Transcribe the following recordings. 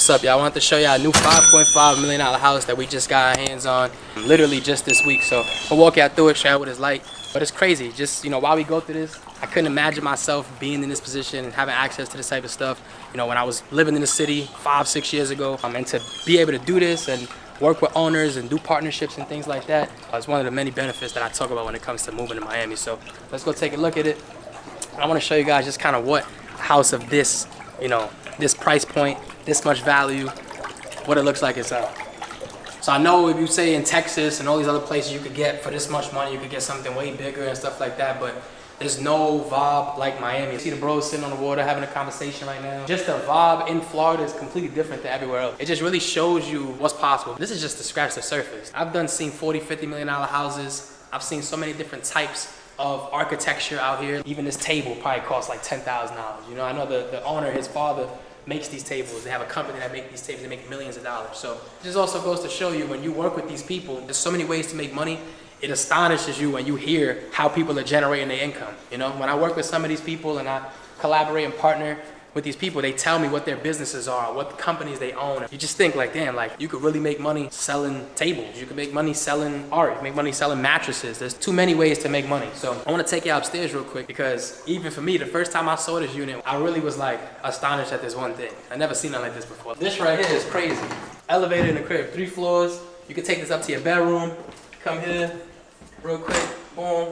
What's up, y'all? I wanted to show y'all a new $5.5 million house that we just got our hands on literally just this week. So I'll walk y'all through it, show you what it's like. But it's crazy. Just, you know, while we go through this, I couldn't imagine myself being in this position and having access to this type of stuff. You know, when I was living in the city 5-6 years ago, and to be able to do this and work with owners and do partnerships and things like that, it's one of the many benefits that I talk about when it comes to moving to Miami. So let's go take a look at it. I want to show you guys just kind of what a house of this, you know, this price point, this much value, what it looks like inside. So I know if you say in Texas and all these other places you could get for this much money, you could get something way bigger and stuff like that, but there's no vibe like Miami. You see the bros sitting on the water having a conversation right now. Just the vibe in Florida is completely different than everywhere else. It just really shows you what's possible. This is just to scratch the surface. I've seen $40-50 million houses. I've seen so many different types of architecture out here. Even this table probably costs like $10,000. You know, I know the owner, his father, makes these tables. They have a company that make these tables. They make millions of dollars. So this also goes to show you when you work with these people, there's so many ways to make money. It astonishes you when you hear how people are generating their income. You know, when I work with some of these people and I collaborate and partner with these people, they tell me what their businesses are, what companies they own. You just think like, damn, like you could really make money selling tables. You could make money selling art. You can make money selling mattresses. There's too many ways to make money. So I want to take you upstairs real quick because even for me, the first time I saw this unit, I really was like astonished at this one thing. I never seen nothing like this before. This right here is crazy. Elevator in the crib, 3 floors. You can take this up to your bedroom. Come here, real quick, boom,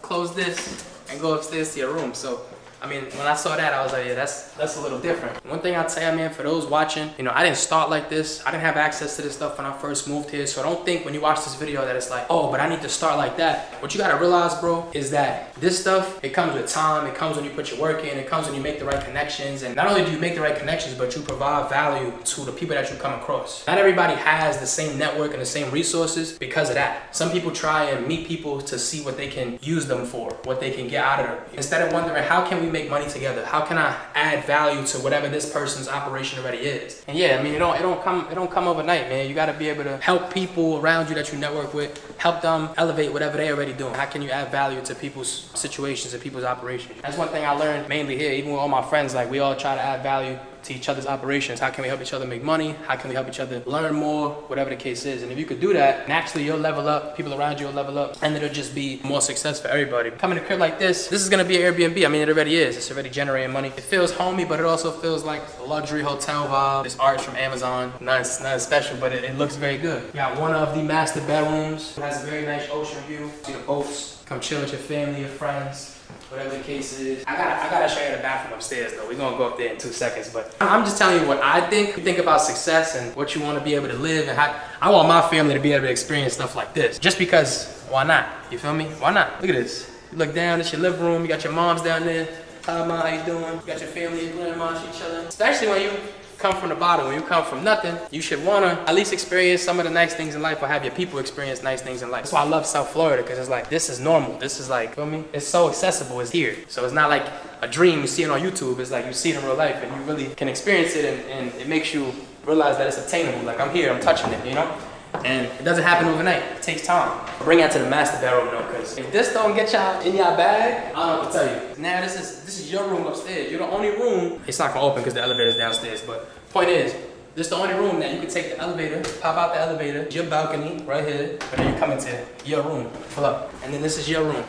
close this and go upstairs to your room. So I mean, when I saw that, I was like, yeah, that's a little different. One thing I'll tell you, man, for those watching, you know, I didn't start like this. I didn't have access to this stuff when I first moved here. So don't think when you watch this video that it's like, oh, but I need to start like that. What you gotta realize, bro, is that this stuff, it comes with time. It comes when you put your work in. It comes when you make the right connections. And not only do you make the right connections, but you provide value to the people that you come across. Not everybody has the same network and the same resources because of that. Some people try and meet people to see what they can use them for, what they can get out of them. Instead of wondering, how can we make money together? How can I add value to whatever this person's operation already is? And yeah, I mean, it don't come overnight, man. You got to be able to help people around you that you network with, help them elevate whatever they're already doing. How can you add value to people's situations and people's operations? That's one thing I learned mainly here. Even with all my friends, like we all try to add value to each other's operations. How can we help each other make money? How can we help each other learn more? Whatever the case is. And if you could do that, naturally you'll level up, people around you will level up, and it'll just be more success for everybody. Coming to a crib like this is gonna be an Airbnb. I mean, it already is. It's already generating money. It feels homey, but it also feels like a luxury hotel vibe. This art's from Amazon. Not special, but it looks very good. You got one of the master bedrooms. It has a very nice ocean view. See the boats. Come chill with your family, your friends. Whatever the case is. I gotta show you the bathroom upstairs though. We're gonna go up there in 2 seconds, but I'm just telling you what I think. You think about success and what you want to be able to live, and how I want my family to be able to experience stuff like this. Just because, why not? You feel me? Why not? Look at this. You look down, it's your living room, you got your moms down there. Hi mom, how you doing? You got your family, your grandma, she chilling. Especially when you come from the bottom, when you come from nothing, you should wanna at least experience some of the nice things in life, or have your people experience nice things in life. That's why I love South Florida, because it's like, this is normal. This is like, feel me? It's so accessible, it's here. So it's not like a dream you see it on YouTube. It's like you see it in real life and you really can experience it, and it makes you realize that it's attainable. Like, I'm here, I'm touching it, you know? And it doesn't happen overnight, it takes time. Bring that to the master bedroom though, because if this don't get y'all in y'all bag, I don't know what to tell you. Now this is your room upstairs. You're the only room. It's not gonna open because the elevator's downstairs, but point is, this is the only room that you can take the elevator, pop out the elevator, your balcony right here, but then you come into your room, pull up, and then this is your room.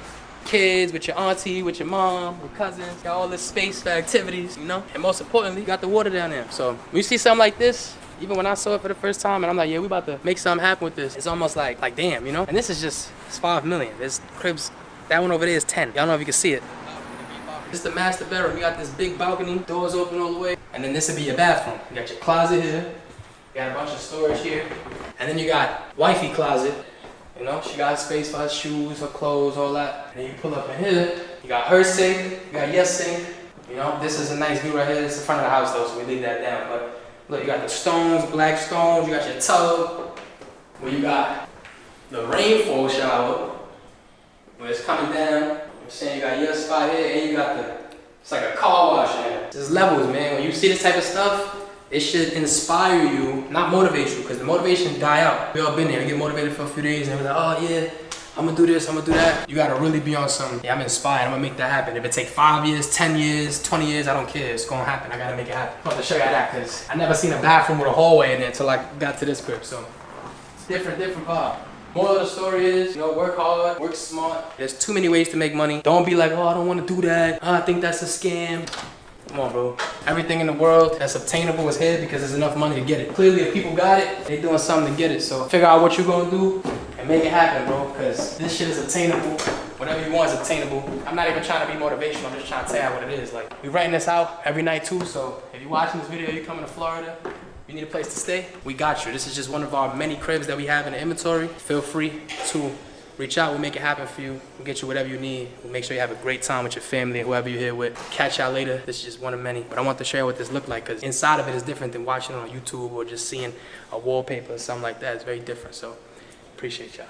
Kids, with your auntie, with your mom, with cousins, got all this space for activities, you know? And most importantly, you got the water down there. So when you see something like this, even when I saw it for the first time and I'm like, yeah, we about to make something happen with this, it's almost like damn, you know? And this is just, it's 5 million. There's cribs, that one over there is 10. Y'all know if you can see it. This is the master bedroom. You got this big balcony, doors open all the way. And then this would be your bathroom. You got your closet here. You got a bunch of storage here. And then you got wifey closet. You know, she got space for her shoes, her clothes, all that. And then you pull up in here. You got her sink, you got your sink. You know, this is a nice view right here. This is the front of the house though, so we leave that down. But look, you got the stones, black stones. You got your tub. Where you got the rainfall shower, where it's coming down. I'm saying, you got your spot here, and you got it's like a car wash in there. There's levels, man. When you see this type of stuff, it should inspire you, not motivate you, because the motivation die out. We all been there. We get motivated for a few days and we're like, oh yeah, I'm gonna do this, I'm gonna do that. You gotta really be on some, yeah, I'm inspired, I'm gonna make that happen. If it take 5 years, 10 years, 20 years, I don't care. It's gonna happen. I gotta make it happen. I'm about to show you that because I never seen a bathroom with a hallway in it until I got to this crib. So it's different part. Moral of the story is, you know, work hard, work smart. There's too many ways to make money. Don't be like, oh, I don't wanna do that. Oh, I think that's a scam. Come on, bro. Everything in the world that's obtainable is here because there's enough money to get it. Clearly, if people got it, they doing something to get it. So figure out what you're gonna do and make it happen, bro. Because this shit is obtainable. Whatever you want is obtainable. I'm not even trying to be motivational. I'm just trying to tell you what it is. Like, we renting this out every night too. So if you're watching this video, you're coming to Florida, you need a place to stay, we got you. This is just one of our many cribs that we have in the inventory. Feel free to reach out, we'll make it happen for you. We'll get you whatever you need. We'll make sure you have a great time with your family and whoever you're here with. Catch y'all later. This is just one of many. But I want to share what this looked like because inside of it is different than watching it on YouTube or just seeing a wallpaper or something like that. It's very different. So appreciate y'all.